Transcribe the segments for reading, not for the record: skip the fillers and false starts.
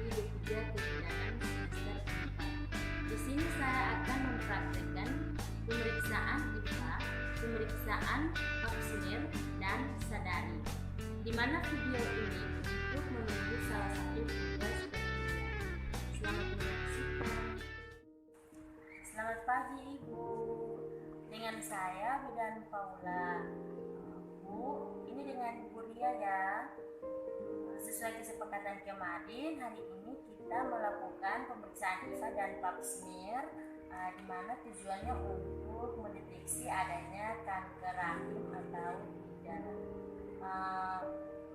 di D3 Kebidanan semester 4. Di sini saya akan mempraktekkan pemeriksaan IPA, pemeriksaan pap smear, dan sadari, di mana video ini untuk memenuhi salah satu tugas penelitian. Selamat menyaksikan. Selamat pagi Ibu, dengan saya Bidan Paula. Bu, ini dengan Bu Ria ya. Sesuai kesepakatan kemarin, hari ini kita melakukan pemeriksaan IPA dan pap smear, di mana tujuannya untuk mendeteksi adanya kanker rahim atau bidan.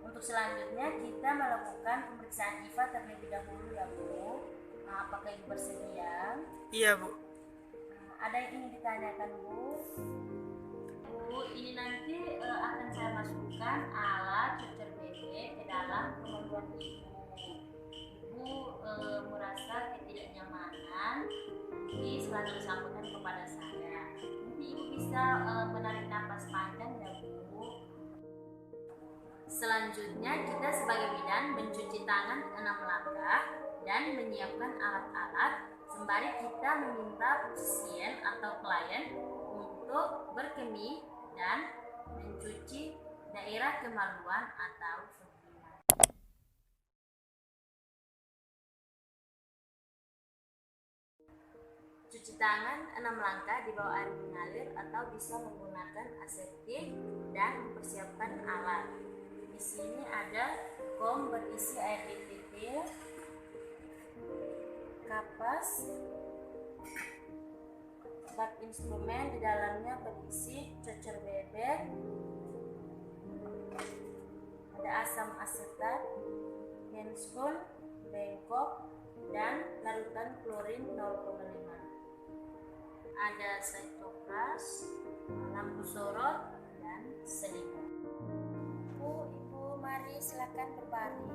Untuk selanjutnya kita melakukan pemeriksaan IPA terlebih dahulu ya Bu. Apakah Ibu bersedia? Iya Bu. Ada yang ingin ditanyakan Bu? Bu, ini nanti akan saya masukkan alat cucur bebek ke dalam kemaluan Ibu. Ibu merasa ketidaknyamanan, nanti setelah disampaikan kepada saya. Nanti Ibu bisa menarik napas panjang ya Bu. Selanjutnya kita sebagai bidan mencuci tangan 6 langkah dan menyiapkan alat-alat sembari kita meminta pasien atau klien untuk berkemih dan mencuci daerah kemaluan atau vagina. Cuci tangan 6 langkah di bawah air mengalir atau bisa menggunakan aseptik dan mempersiapkan alat. Di sini ada kom berisi air titil, kapas, bak instrumen di dalamnya berisi cucur bebek, ada asam asetat, handscoon, bengkok, dan larutan klorin 0,5. Ada setopras, lampu sorot, dan selimut. Ibu, mari silakan berbaring.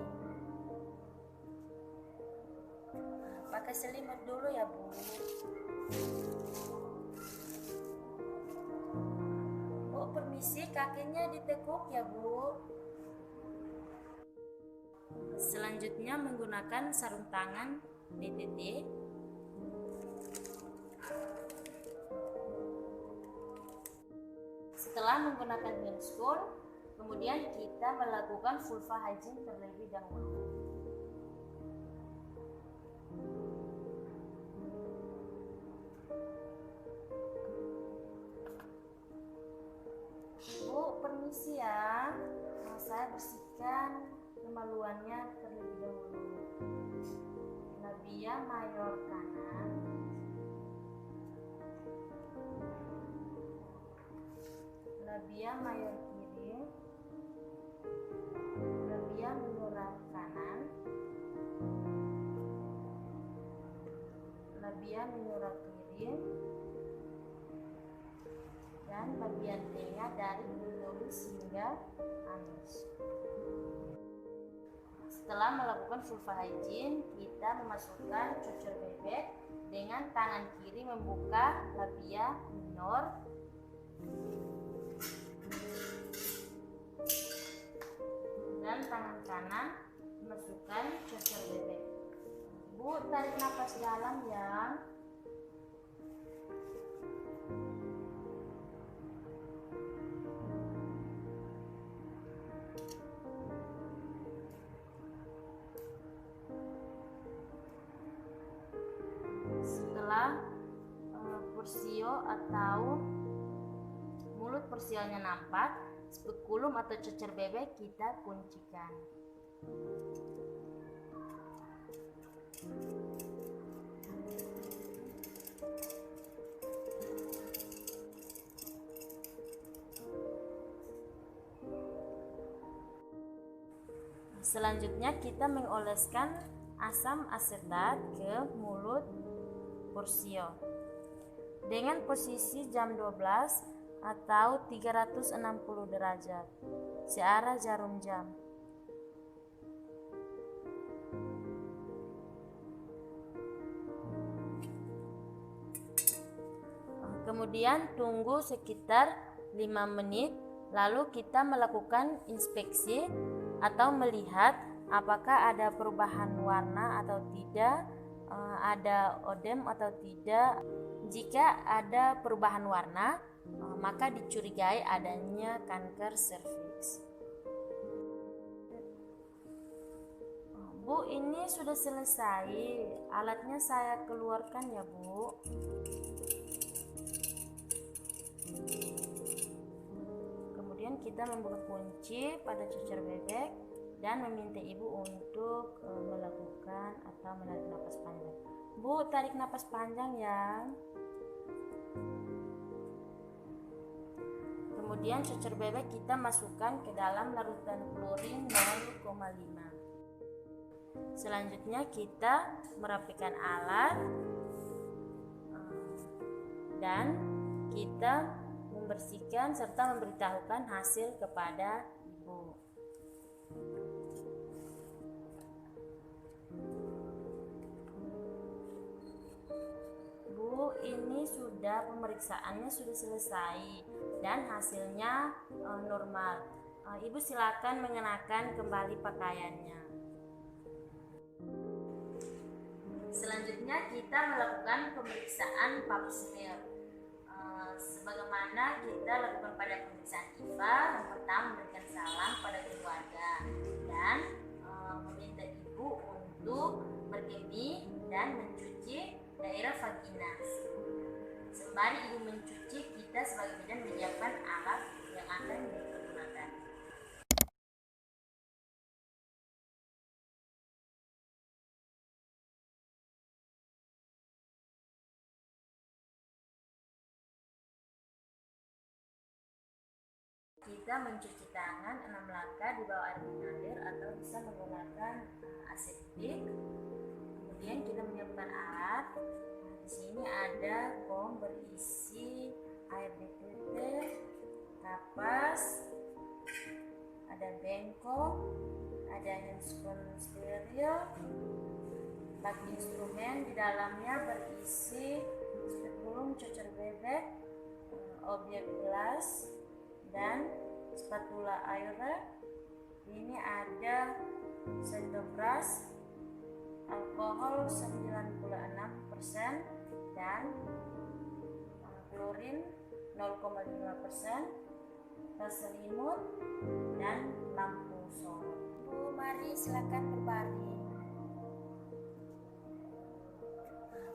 Pakai selimut dulu ya Bu. Bu, permisi, kakinya ditekuk ya Bu. Selanjutnya menggunakan sarung tangan DTT. Setelah menggunakan handscoon, kemudian kita melakukan vulva hygiene terlebih dahulu. Bu, permisi ya. Saya bersihkan kemaluannya terlebih dahulu. Labia mayor kanan, labia mayor kiri, labia minor kanan, labia minor kiri, dan bagian tengah dari clitoris hingga anus. Setelah melakukan vulva hygiene, kita memasukkan cucur bebek dengan tangan kiri membuka labia minor dan tangan kanan memasukkan cucur bebek. Bu, tarik nafas dalam ya. Setelah porsio atau mulut porsionya nampak, spekulum atau cucur bebek kita kuncikan. Selanjutnya kita mengoleskan asam asetat ke mulut porsio dengan posisi jam 12 atau 360 derajat searah jarum jam. Kemudian tunggu sekitar 5 menit, lalu kita melakukan inspeksi atau melihat apakah ada perubahan warna atau tidak, ada odem atau tidak. Jika ada perubahan warna, maka dicurigai adanya kanker serviks. Bu, ini sudah selesai. Alatnya saya keluarkan ya, Bu. Kemudian kita membuka kunci pada cucur bebek dan meminta ibu untuk melakukan atau menarik napas panjang. Bu, tarik napas panjang ya. Kemudian cucur bebek kita masukkan ke dalam larutan klorin 0,5. Selanjutnya kita merapikan alat dan kita membersihkan serta memberitahukan hasil kepada ibu. Bu, ini sudah pemeriksaannya sudah selesai dan hasilnya normal. Ibu silakan mengenakan kembali pakaiannya. Selanjutnya kita melakukan pemeriksaan pap smear. Sebagaimana kita lakukan pada pemeriksaan IVA, yang pertama memberikan salam pada keluarga dan meminta ibu untuk berkemih dan mencuci daerah vagina. Sembari ibu mencuci, kita sebagai bidan menyiapkan alat yang akan digunakan. Kita mencuci tangan 6 langkah di bawah air mengalir atau bisa menggunakan aseptik. Kemudian kita menyiapkan alat. Di sini ada foam berisi air BTT, kapas, ada bengkok, ada handphone steril, bak instrumen. Di dalamnya berisi spekulum cucur bebek, obyek gelas, dan spatula air. Ini ada sentobras, alkohol 96% dan klorin 0,5%, selimut dan lampu sorot. Bu, mari silakan berbaring.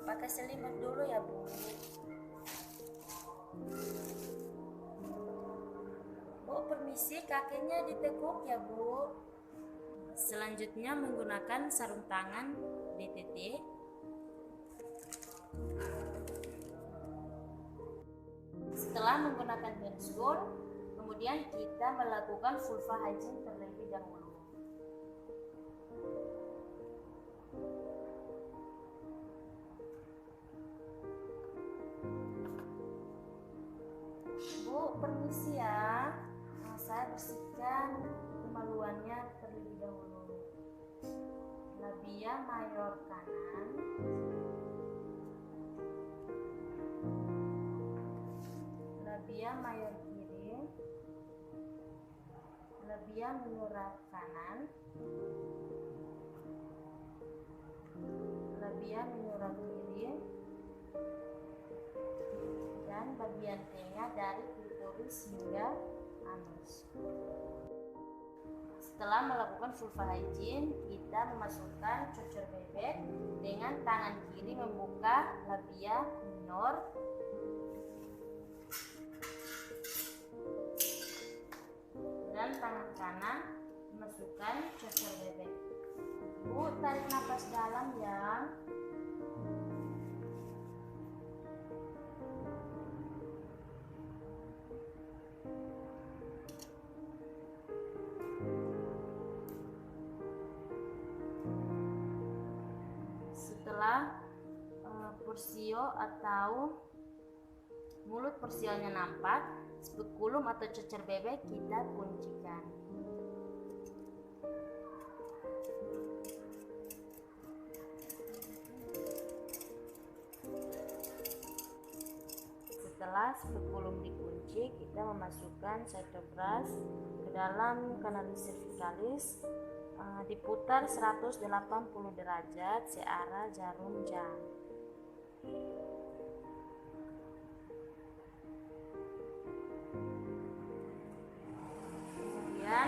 Pakai selimut dulu ya, Bu. Bu, permisi, kakinya ditekuk ya, Bu. Selanjutnya menggunakan sarung tangan DTT. Setelah menggunakan handscoon, kemudian kita melakukan vulva hygiene terlebih dahulu. Bu, permisi ya. Saya bersihkan kemaluannya terlebih dahulu. Labia mayor kanan, labia mayor kiri, labia minora kanan, labia minora kiri, dan bagian tengah dari klitoris hingga anus. Setelah melakukan vulva hygiene, kita memasukkan cucur bebek dengan tangan kiri membuka labia minor dan tangan kanan memasukkan cucur bebek. Bu, tarik nafas dalam ya. Setelah porsio atau mulut porsionya nampak, spekulum atau cucur bebek kita kuncikan. Setelah spekulum dikunci, kita memasukkan cytobras ke dalam kanalis cervicalis diputar 180 derajat searah jarum jam. Kemudian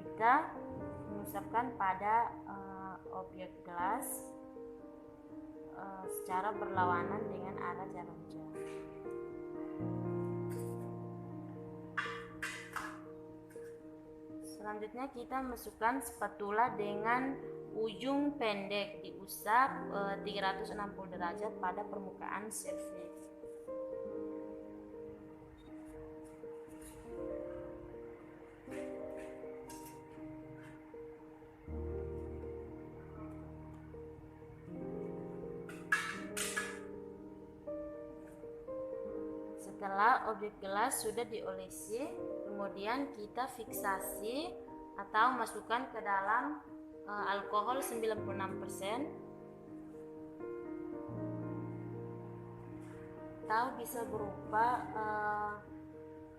kita mengusapkan pada objek gelas secara berlawanan dengan arah jarum jam. Selanjutnya kita masukkan spatula dengan ujung pendek diusap 360 derajat pada permukaan surface. Setelah objek gelas sudah diolesi, kemudian kita fiksasi atau masukkan ke dalam alkohol 96% atau bisa berupa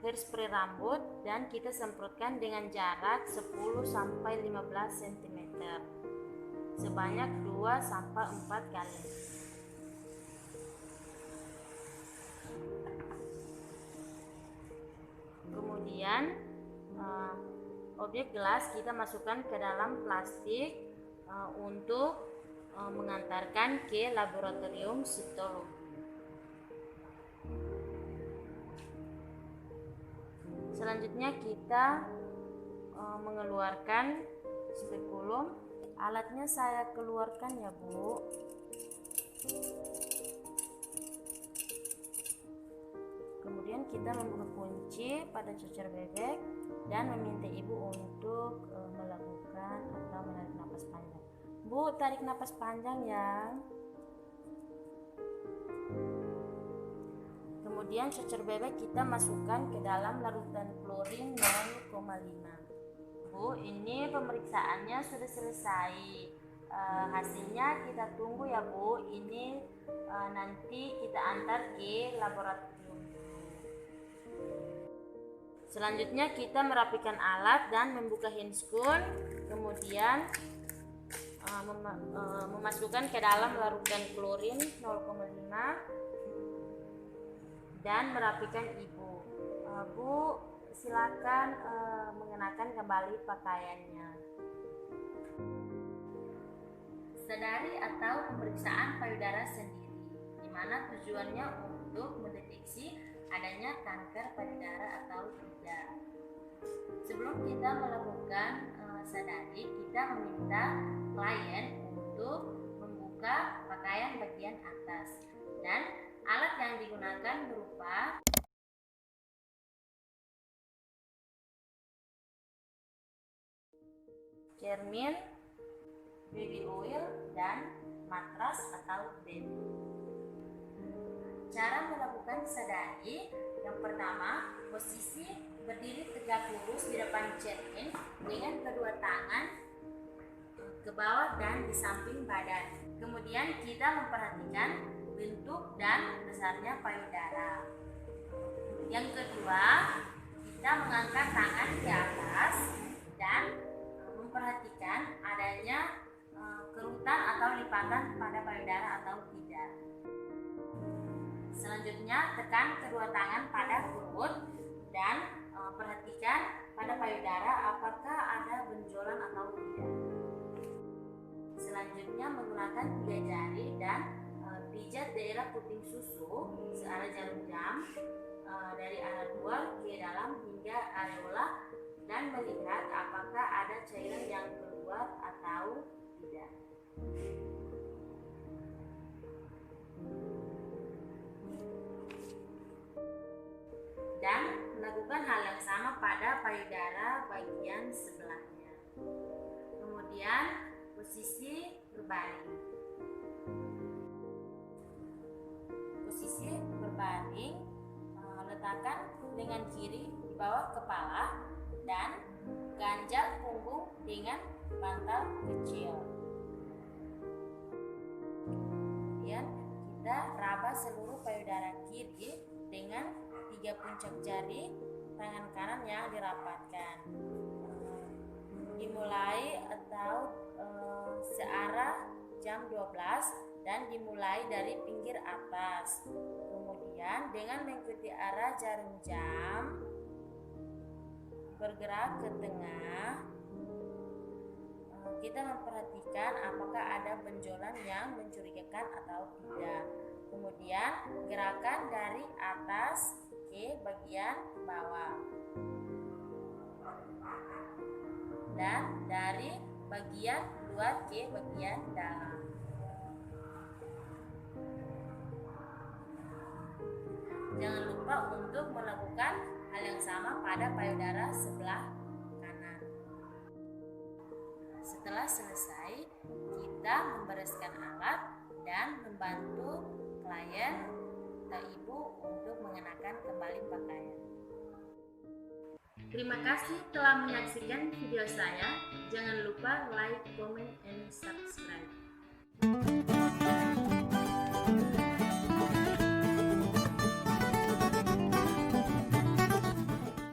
hairspray rambut, dan kita semprotkan dengan jarak 10-15 cm sebanyak 2-4 kali. Kemudian objek gelas kita masukkan ke dalam plastik untuk mengantarkan ke laboratorium sitologi. Selanjutnya kita mengeluarkan spekulum. Alatnya saya keluarkan ya Bu. Kemudian kita membuka kunci pada cecer bebek dan meminta ibu untuk melakukan atau menarik napas panjang. Bu, tarik napas panjang ya. Kemudian cecer bebek kita masukkan ke dalam larutan klorin 0,5. Bu, ini pemeriksaannya sudah selesai. Hasilnya kita tunggu ya Bu. Ini nanti kita antar ke laboratorium. Selanjutnya kita merapikan alat dan membuka handscoon, kemudian memasukkan ke dalam larutan klorin 0,5 dan merapikan ibu. Bu, silakan mengenakan kembali pakaiannya. Sadari atau pemeriksaan payudara sendiri, di mana tujuannya untuk mendeteksi adanya kanker payudara atau tidak. Sebelum kita melakukan sadari, kita meminta klien untuk membuka pakaian bagian atas, dan alat yang digunakan berupa cermin, baby oil, dan matras atau bed. Cara melakukan sadari, yang pertama, posisi berdiri tegak lurus di depan cermin dengan kedua tangan ke bawah dan di samping badan. Kemudian kita memperhatikan bentuk dan besarnya payudara. Yang kedua, kita mengangkat tangan ke atas dan memperhatikan adanya kerutan atau lipatan pada payudara atau tidak. Selanjutnya, tekan kedua tangan pada perut dan perhatikan pada payudara apakah ada benjolan atau tidak. Selanjutnya, menggunakan 3 jari dan pijat daerah puting susu searah jarum jam dari arah luar ke dalam hingga areola, dan melihat apakah ada cairan yang keluar atau tidak. Dan melakukan hal yang sama pada payudara bagian sebelahnya. Kemudian posisi berbaring. Posisi berbaring, letakkan lengan kiri di bawah kepala dan ganjal punggung dengan bantal kecil. Kemudian kita raba seluruh payudara kiri dengan 3 puncak jari tangan kanan yang dirapatkan. dimulai atau searah jam 12 dan dimulai dari pinggir atas. Kemudian dengan mengikuti arah jarum jam bergerak ke tengah, kita memperhatikan apakah ada benjolan yang mencurigakan atau tidak. Kemudian gerakan dari atas ke bagian bawah dan dari bagian luar ke bagian dalam. Jangan lupa untuk melakukan hal yang sama pada payudara sebelah kanan. Setelah selesai, kita membereskan alat dan membantu klien atau ibu untuk mengenakan kembali pakaian. Terima kasih telah menyaksikan video saya. Jangan lupa like, comment, and subscribe.